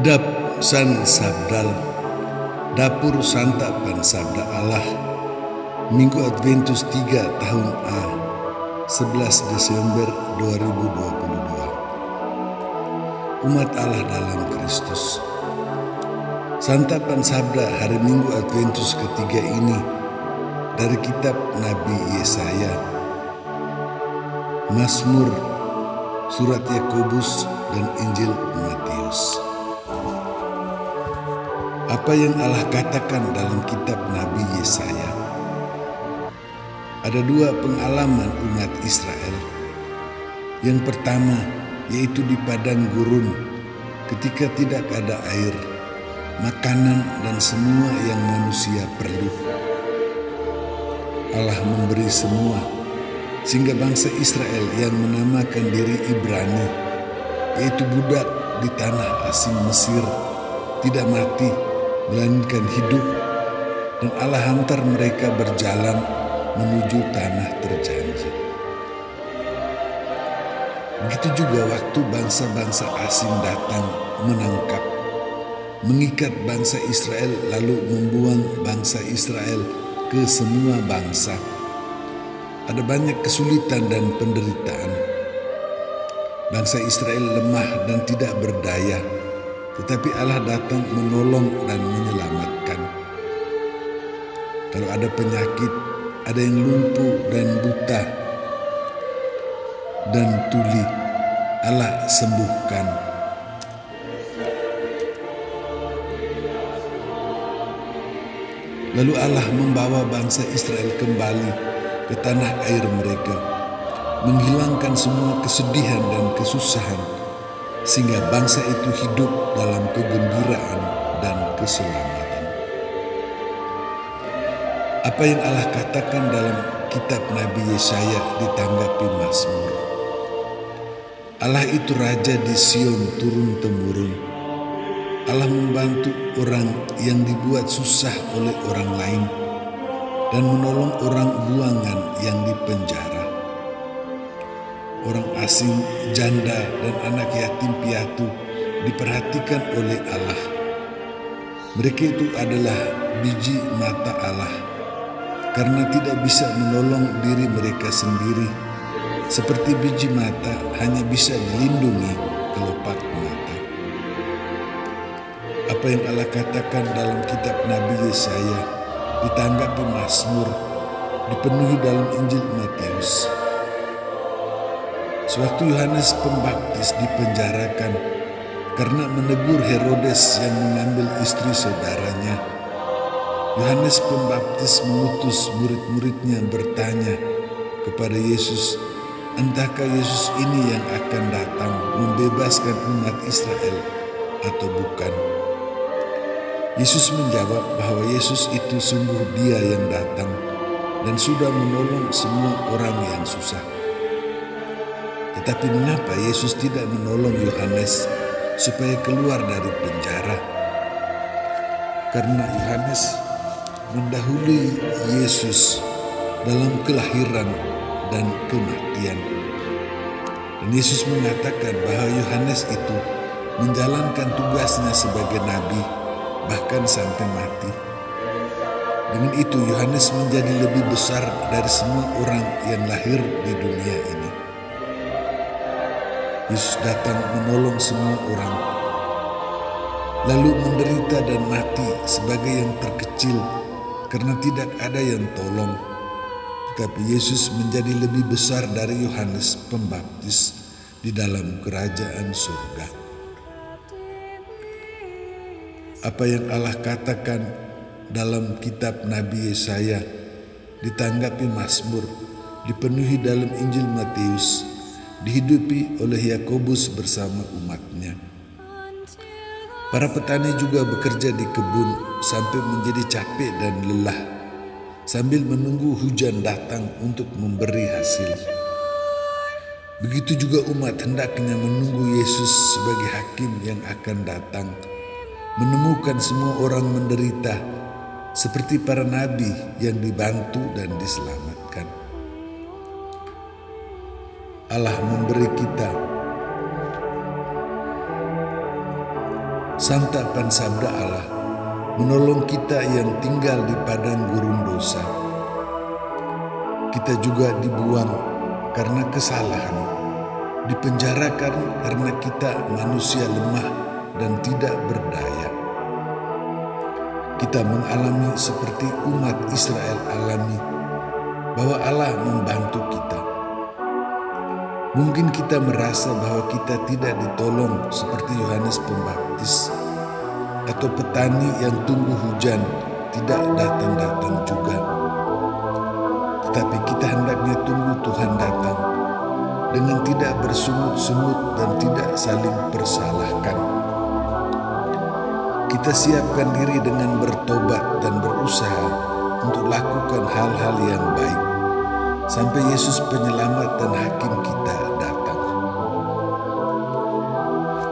Dap San Sabdal, Dapur Santapan Sabda Allah, Minggu Adventus 3 tahun A, 11 Desember 2022. Umat Allah dalam Kristus. Santapan Sabda hari Minggu Adventus ketiga ini dari kitab Nabi Yesaya, Mazmur, Surat Yakobus, dan Injil Matius. Apa yang Allah katakan dalam kitab Nabi Yesaya? Ada dua pengalaman umat Israel. Yang pertama yaitu di padang gurun ketika tidak ada air, makanan, dan semua yang manusia perlu. Allah memberi semua sehingga bangsa Israel yang menamakan diri Ibrani, yaitu budak di tanah asing Mesir, tidak mati melainkan hidup, dan Allah hantar mereka berjalan menuju tanah terjanji. Begitu juga waktu bangsa-bangsa asing datang menangkap, mengikat bangsa Israel lalu membuang bangsa Israel ke semua bangsa. Ada banyak kesulitan dan penderitaan. Bangsa Israel lemah dan tidak berdaya, tetapi Allah datang menolong dan menyelamatkan. Kalau ada penyakit, ada yang lumpuh dan buta dan tuli, Allah sembuhkan. Lalu Allah membawa bangsa Israel kembali ke tanah air mereka, menghilangkan semua kesedihan dan kesusahan, sehingga bangsa itu hidup dalam kegembiraan dan keselamatan. Apa yang Allah katakan dalam kitab Nabi Yesaya ditanggapi Mazmur. Allah itu Raja di Sion turun-temurun. Allah membantu orang yang dibuat susah oleh orang lain dan menolong orang buangan yang dipenjara. Orang asing, janda, dan anak yatim piatu diperhatikan oleh Allah. Mereka itu adalah biji mata Allah karena tidak bisa menolong diri mereka sendiri. Seperti biji mata hanya bisa dilindungi kelopak mata. Apa yang Allah katakan dalam kitab Nabi Yesaya ditanggapi Mazmur, dipenuhi dalam Injil Matius. Sewaktu Yohanes Pembaptis dipenjarakan karena menegur Herodes yang mengambil istri saudaranya, Yohanes Pembaptis mengutus murid-muridnya bertanya kepada Yesus, entahkah Yesus ini yang akan datang membebaskan umat Israel atau bukan? Yesus menjawab bahwa Yesus itu sungguh Dia yang datang dan sudah menolong semua orang yang susah. Tetapi mengapa Yesus tidak menolong Yohanes supaya keluar dari penjara? Karena Yohanes mendahului Yesus dalam kelahiran dan kematian. Dan Yesus mengatakan bahwa Yohanes itu menjalankan tugasnya sebagai nabi bahkan sampai mati. Dengan itu Yohanes menjadi lebih besar dari semua orang yang lahir di dunia ini. Yesus datang menolong semua orang, lalu menderita dan mati sebagai yang terkecil karena tidak ada yang tolong. Tetapi Yesus menjadi lebih besar dari Yohanes Pembaptis di dalam kerajaan surga. Apa yang Allah katakan dalam kitab Nabi Yesaya ditanggapi Mazmur, dipenuhi dalam Injil Matius, dihidupi oleh Yakobus bersama umatnya. Para petani juga bekerja di kebun sampai menjadi capek dan lelah, sambil menunggu hujan datang untuk memberi hasil. Begitu juga umat hendaknya menunggu Yesus sebagai hakim yang akan datang, menemukan semua orang menderita seperti para nabi yang dibantu dan diselamatkan. Allah memberi kita santapan sabda Allah, menolong kita yang tinggal di padang gurun dosa. Kita juga dibuang karena kesalahan, dipenjarakan karena kita manusia lemah dan tidak berdaya. Kita mengalami seperti umat Israel alami, bahwa Allah membantu kita. Mungkin kita merasa bahwa kita tidak ditolong seperti Yohanes Pembaptis, atau petani yang tunggu hujan tidak datang-datang juga. Tetapi kita hendaknya tunggu Tuhan datang dengan tidak bersungut-sungut dan tidak saling persalahkan. Kita siapkan diri dengan bertobat dan berusaha untuk lakukan hal-hal yang baik sampai Yesus penyelamat dan hakim kita datang.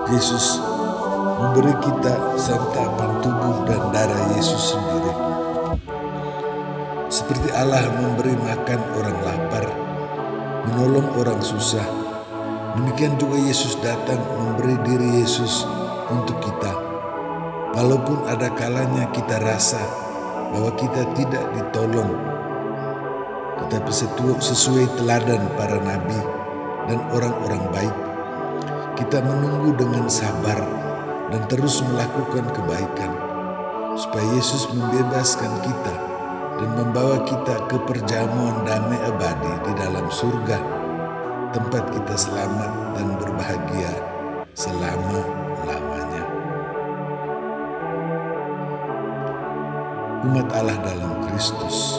Yesus memberi kita santapan tubuh dan darah Yesus sendiri. Seperti Allah memberi makan orang lapar, menolong orang susah, demikian juga Yesus datang memberi diri Yesus untuk kita. Walaupun ada kalanya kita rasa bahwa kita tidak ditolong, tetapi sesuai teladan para nabi dan orang-orang baik, kita menunggu dengan sabar dan terus melakukan kebaikan, supaya Yesus membebaskan kita dan membawa kita ke perjamuan damai abadi di dalam surga, tempat kita selamat dan berbahagia selama-lamanya. Umat Allah dalam Kristus,